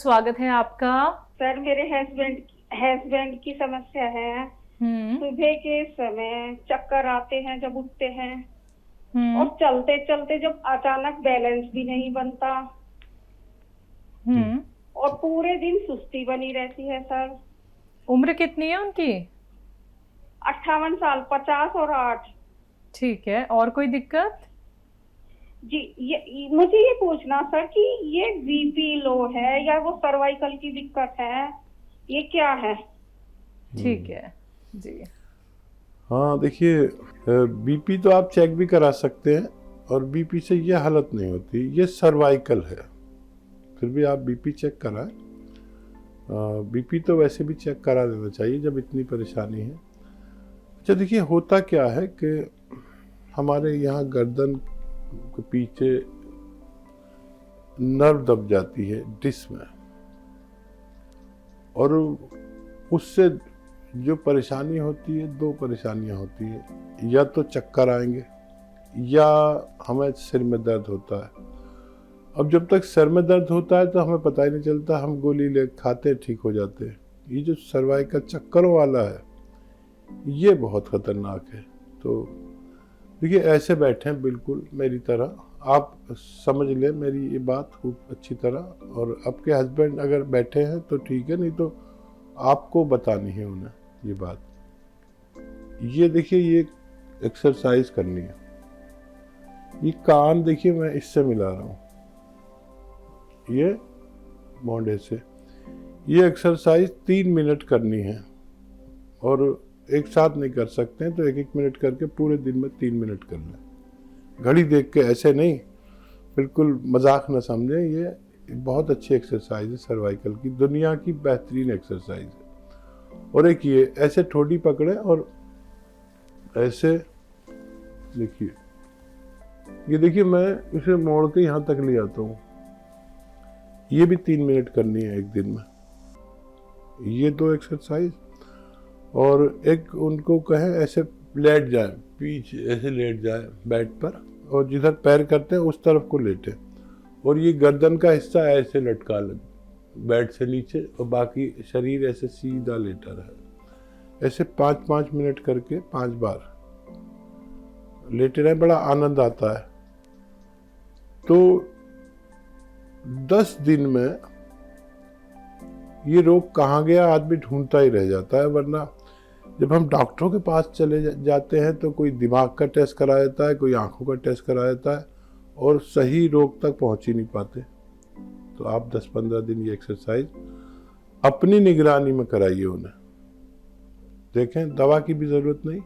स्वागत है आपका। सर मेरे हस्बैंड की समस्या है। हम्म। सुबह के समय चक्कर आते हैं जब उठते हैं, और हम्म। चलते चलते जब अचानक बैलेंस भी नहीं बनता, हम्म। और पूरे दिन सुस्ती बनी रहती है सर। उम्र कितनी है उनकी? 58 साल, 50 और 8। ठीक है, और कोई दिक्कत? जी, मुझे ये पूछना सर कि ये बीपी लो है या वो सर्वाइकल की दिक्कत है, ये क्या है? ठीक है जी। हाँ देखिए, बीपी तो आप चेक भी करा सकते हैं और बीपी से ये हालत नहीं होती, ये सर्वाइकल है। फिर भी आप बीपी चेक कराएं। बीपी तो वैसे भी चेक करा लेना चाहिए जब इतनी परेशानी है। अच्छा देखिए, होता क्या है कि हमारे यहाँ गर्दन के पीछे नर्व दब जाती है डिस्क में, और उससे जो परेशानी होती है, दो परेशानियां होती है। या तो चक्कर आएंगे या हमें सिर में दर्द होता है। अब जब तक सिर में दर्द होता है तो हमें पता ही नहीं चलता, हम गोली ले खाते ठीक हो जाते हैं। ये जो सर्वाइकल चक्करों वाला है, ये बहुत खतरनाक है। तो देखिए, ऐसे बैठे बिल्कुल मेरी तरह, आप समझ लें मेरी ये बात खूब अच्छी तरह, और आपके हस्बैंड अगर बैठे हैं तो ठीक है, नहीं तो आपको बतानी है उन्हें ये बात। ये देखिए, ये एक्सरसाइज करनी है। ये कान देखिए, मैं इससे मिला रहा हूँ, ये मोंडे से। ये एक्सरसाइज 3 मिनट करनी है, और एक साथ नहीं कर सकते हैं तो 1-1 मिनट करके पूरे दिन में 3 मिनट कर लें। घड़ी देख के ऐसे नहीं, बिल्कुल मजाक न समझें। ये बहुत अच्छी एक्सरसाइज है सर्वाइकल की, दुनिया की बेहतरीन एक्सरसाइज है। और एक ये ऐसे ठोडी पकड़े और ऐसे देखिए, ये देखिए, मैं इसे मोड़ के यहाँ तक ले आता हूँ। ये भी 3 मिनट करनी है एक दिन में, ये 2 एक्सरसाइज। और एक उनको कहें ऐसे लेट जाए, पीछे ऐसे लेट जाए बेड पर, और जिधर पैर करते हैं उस तरफ को लेटे, और ये गर्दन का हिस्सा ऐसे लटका ले बेड से नीचे, और बाकी शरीर ऐसे सीधा लेटा रहे। ऐसे 5-5 मिनट करके 5 बार लेटे रहे, बड़ा आनंद आता है। तो 10 दिन में ये रोग कहाँ गया आदमी ढूंढता ही रह जाता है। वरना जब हम डॉक्टरों के पास चले जाते हैं तो कोई दिमाग का टेस्ट करा देता है, कोई आंखों का टेस्ट करा देता है, और सही रोग तक पहुंच ही नहीं पाते। तो आप 10-15 दिन ये एक्सरसाइज अपनी निगरानी में कराइए उन्हें। देखें, दवा की भी जरूरत नहीं,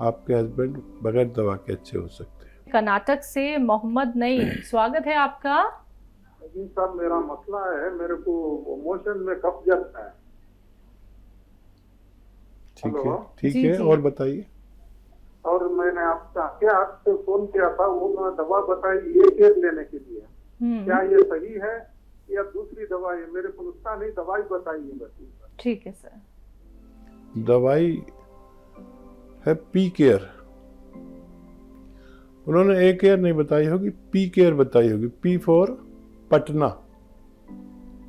आपके हस्बैंड बगैर दवा के अच्छे हो सकते हैं। कर्नाटक से मोहम्मद नईम, स्वागत है आपका। जी सर, मेरा मसला है, मेरे को मोशन में कफ जलता है। ठीक है, हेलो। ठीक जी, है, जी। और बताइए। और मैंने आपसे फोन किया था, वो मैं दवा बताई ये केयर लेने के लिए। क्या ये सही है या दूसरी दवाई है? मेरे को नुस्खा नहीं, दवाई बताइए बस। ठीक है सर। दवाई है पी केयर। उन्होंने ए केयर नहीं बताई होगी, पी केयर बताई होगी। P for Patna.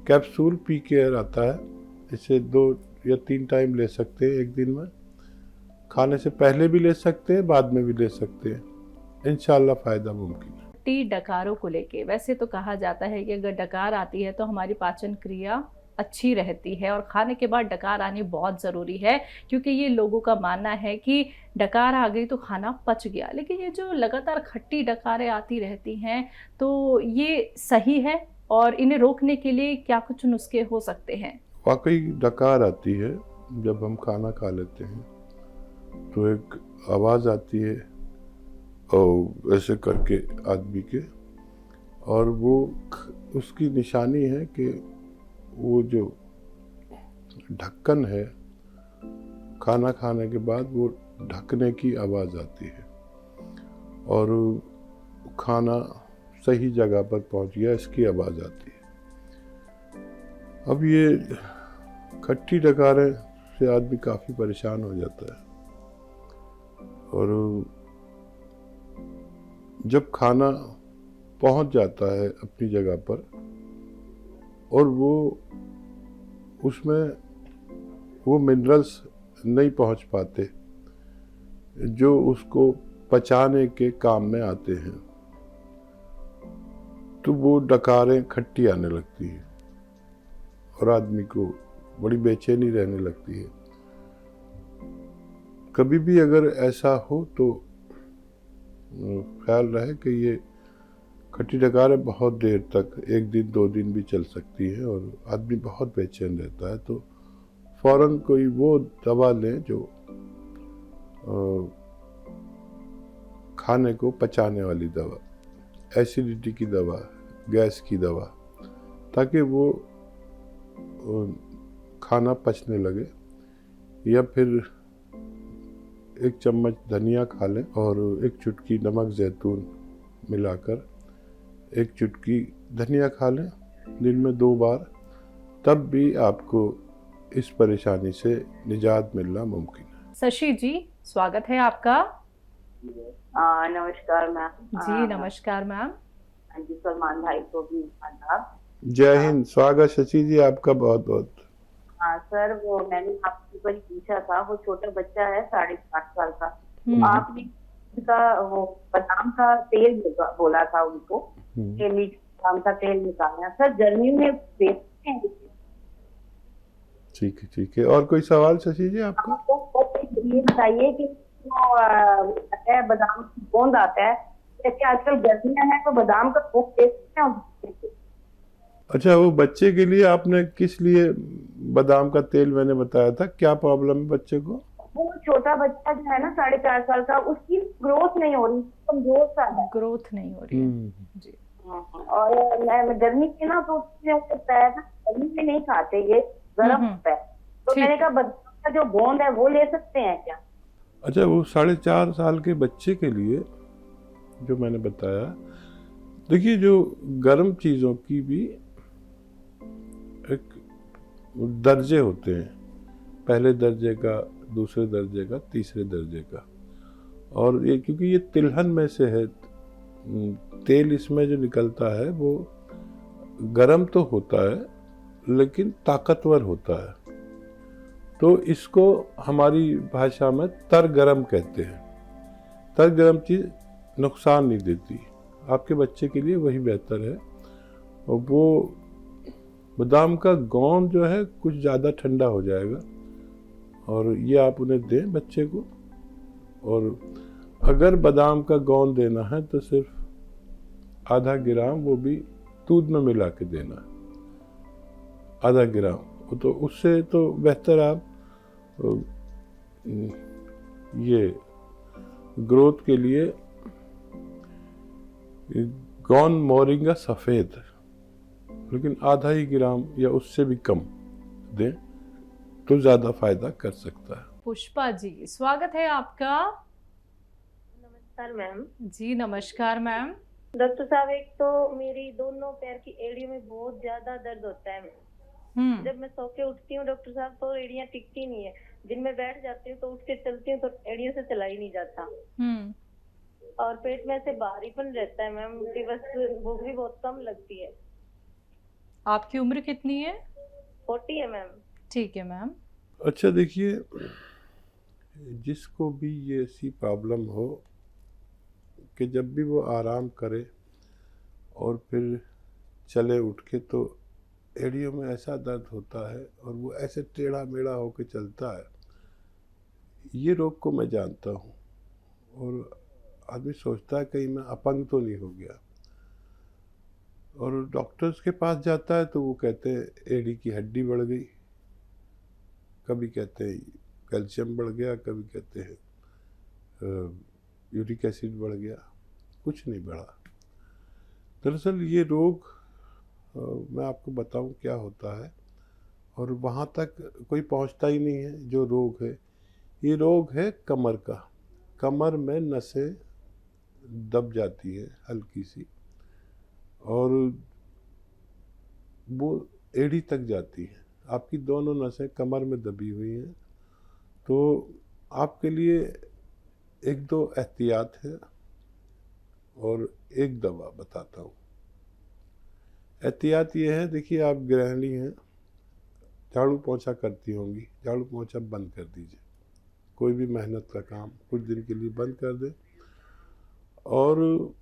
Capsule P care आता है, इसे 2 या 3 टाइम ले सकते हैं एक दिन में। खाने से पहले भी ले सकते हैं, बाद में भी ले सकते हैं, इंशाल्लाह फायदा मुमकिन है। टी डकारों को लेके वैसे तो कहा जाता है कि अगर डकार आती है तो हमारी पाचन क्रिया अच्छी रहती है, और खाने के बाद डकार आनी बहुत ज़रूरी है, क्योंकि ये लोगों का मानना है कि डकार आ गई तो खाना पच गया। लेकिन ये जो लगातार खट्टी डकारें आती रहती हैं, तो ये सही है? और इन्हें रोकने के लिए क्या कुछ नुस्खे हो सकते हैं? वाकई डकार आती है जब हम खाना खा लेते हैं, तो एक आवाज़ आती है और ऐसे करके आदमी के, और वो उसकी निशानी है कि वो जो ढक्कन है, खाना खाने के बाद वो ढकने की आवाज़ आती है, और खाना सही जगह पर पहुंच गया इसकी आवाज़ आती है। अब ये खट्टी डकारें से आदमी काफ़ी परेशान हो जाता है, और जब खाना पहुंच जाता है अपनी जगह पर और वो उसमें वो मिनरल्स नहीं पहुंच पाते जो उसको पचाने के काम में आते हैं, तो वो डकारें खट्टी आने लगती है और आदमी को बड़ी बेचैनी रहने लगती है। कभी भी अगर ऐसा हो तो ख्याल रहे कि ये खट्टी डकारें बहुत देर तक, 1 दिन 2 दिन भी चल सकती है और आदमी बहुत बेचैन रहता है, तो फौरन कोई वो दवा लें जो खाने को पचाने वाली दवा, एसिडिटी की दवा, गैस की दवा, ताकि वो खाना पचने लगे। या फिर 1 चम्मच धनिया खा लें और 1 चुटकी नमक जैतून मिलाकर 1 चुटकी धनिया खा लें दिन में 2 बार, तब भी आपको इस परेशानी से निजात मिलना मुमकिन है। शशि जी, स्वागत है आपका। नमस्कार मैम। जी नमस्कार मैम। जी सलमान भाई को भी आदाब। जय हिंद। स्वागत शशि जी आपका बहुत बहुत। हाँ सर, वो मैंने आपसे ऊपर ही पूछा था, वो छोटा बच्चा है 8.5 साल का, तो आपने उनका वो बादाम का तेल बोला था उनको कि बादाम का तेल निकालना। सर गर्मी में बेचते हैं? ठीक है। और कोई सवाल शशि जी आपका? ये बताइए कि बादाम की गोंद आता है, जैसे आजकल गर्मियां हैं तो बादाम का गोंद बेचते हैं। अच्छा, वो बच्चे के लिए आपने किस लिए बादाम का तेल मैंने बताया था, क्या प्रॉब्लम है बच्चे को? वो छोटा बच्चा जो है ना 4.5 साल का, उसकी ग्रोथ नहीं हो रही, कमजोर सा है, ग्रोथ नहीं हो रही है जी। और मैं गर्मी की ना तो गर्मी में नहीं खाते, ये गर्म होता है, तो मैंने कहा बादाम का जो गोंद है वो ले सकते हैं क्या? अच्छा, वो 4.5 साल के बच्चे के लिए जो मैंने बताया, देखिए जो गर्म चीज़ों की भी एक दर्जे होते हैं, पहले दर्जे का, दूसरे दर्जे का, तीसरे दर्जे का, और ये क्योंकि ये तिलहन में से है, तेल इसमें जो निकलता है वो गर्म तो होता है लेकिन ताकतवर होता है, तो इसको हमारी भाषा में तर गरम कहते हैं। तर गरम चीज़ नुकसान नहीं देती, आपके बच्चे के लिए वही बेहतर है। और वो बादाम का गोंद जो है कुछ ज़्यादा ठंडा हो जाएगा, और ये आप उन्हें दें बच्चे को। और अगर बादाम का गोंद देना है तो सिर्फ आधा ग्राम, वो भी दूध में मिला के देना, आधा ग्राम, तो उससे तो बेहतर आप ये ग्रोथ के लिए गौन मोरिंगा सफ़ेद, लेकिन आधा ही ग्राम या उससे भी कम दें तो ज़्यादा फायदा कर सकता है। पुष्पा जी, स्वागत है आपका। नमस्कार मैम। जी नमस्कार मैम। डॉक्टर साहब, एक तो मेरी दोनों पैर की एड़ियों में बहुत ज्यादा दर्द होता है। जब मैं सो के उठती हूँ डॉक्टर साहब तो एड़ियाँ टिकती नहीं है, दिन में बैठ जाती हूँ तो उठ के चलती हूँ तो एड़ियों से चला ही नहीं जाता, और पेट में से भारीपन रहता है मैम, बस भूख भी बहुत कम लगती है। आपकी उम्र कितनी है? 40 है मैम। ठीक है मैम। अच्छा देखिए, जिसको भी ये ऐसी प्रॉब्लम हो कि जब भी वो आराम करे और फिर चले उठ के तो एड़ियों में ऐसा दर्द होता है और वो ऐसे टेढ़ा मेढ़ा होकर चलता है, ये रोग को मैं जानता हूँ। और आदमी सोचता है कहीं मैं अपंग तो नहीं हो गया, और डॉक्टर्स के पास जाता है तो वो कहते हैं एड़ी की हड्डी बढ़ गई, कभी कहते हैं कैल्शियम बढ़ गया, कभी कहते हैं यूरिक एसिड बढ़ गया, कुछ नहीं बढ़ा। दरअसल ये रोग मैं आपको बताऊं क्या होता है, और वहाँ तक कोई पहुँचता ही नहीं है जो रोग है। ये रोग है कमर का, कमर में नसें दब जाती है हल्की सी, और वो एड़ी तक जाती है, आपकी दोनों नसें कमर में दबी हुई हैं। तो आपके लिए 1-2 एहतियात है और एक दवा बताता हूँ। एहतियात ये है, देखिए आप गृहिणी हैं, झाड़ू पोछा करती होंगी, झाड़ू पोछा बंद कर दीजिए। कोई भी मेहनत का काम कुछ दिन के लिए बंद कर दें, और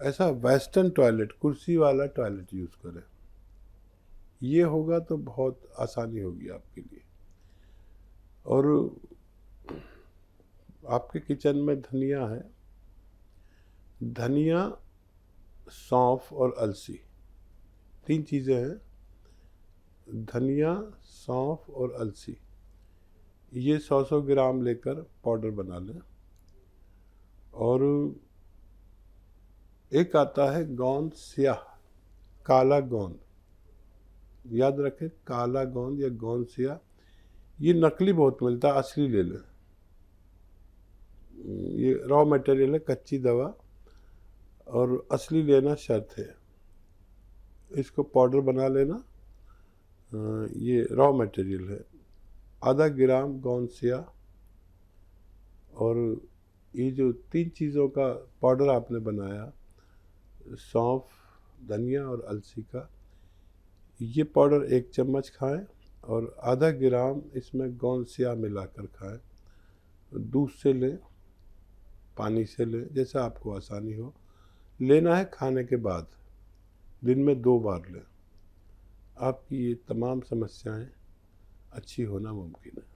ऐसा वेस्टर्न टॉयलेट, कुर्सी वाला टॉयलेट यूज़ करें। ये होगा तो बहुत आसानी होगी आपके लिए। और आपके किचन में धनिया है, धनिया, सौंफ और अलसी, 3 चीज़ें हैं। धनिया, सौंफ और अलसी, ये 100-100 ग्राम लेकर पाउडर बना लें। और एक आता है गोंद स्याह, काला गोंद, याद रखें, काला गोंद या गोंद स्याह। ये नकली बहुत मिलता है, असली ले लें। ये रॉ मटेरियल है, कच्ची दवा, और असली लेना शर्त है। इसको पाउडर बना लेना। ये रॉ मटेरियल है। आधा ग्राम गोंद स्याह, और ये जो 3 चीज़ों का पाउडर आपने बनाया, सौंफ, धनिया और अलसी का, ये पाउडर 1 चम्मच खाएं, और आधा ग्राम इसमें गोंद स्याह मिलाकर खाएं। दूध से लें, पानी से लें, जैसा आपको आसानी हो। लेना है खाने के बाद, दिन में 2 बार लें। आपकी ये तमाम समस्याएं अच्छी होना मुमकिन है।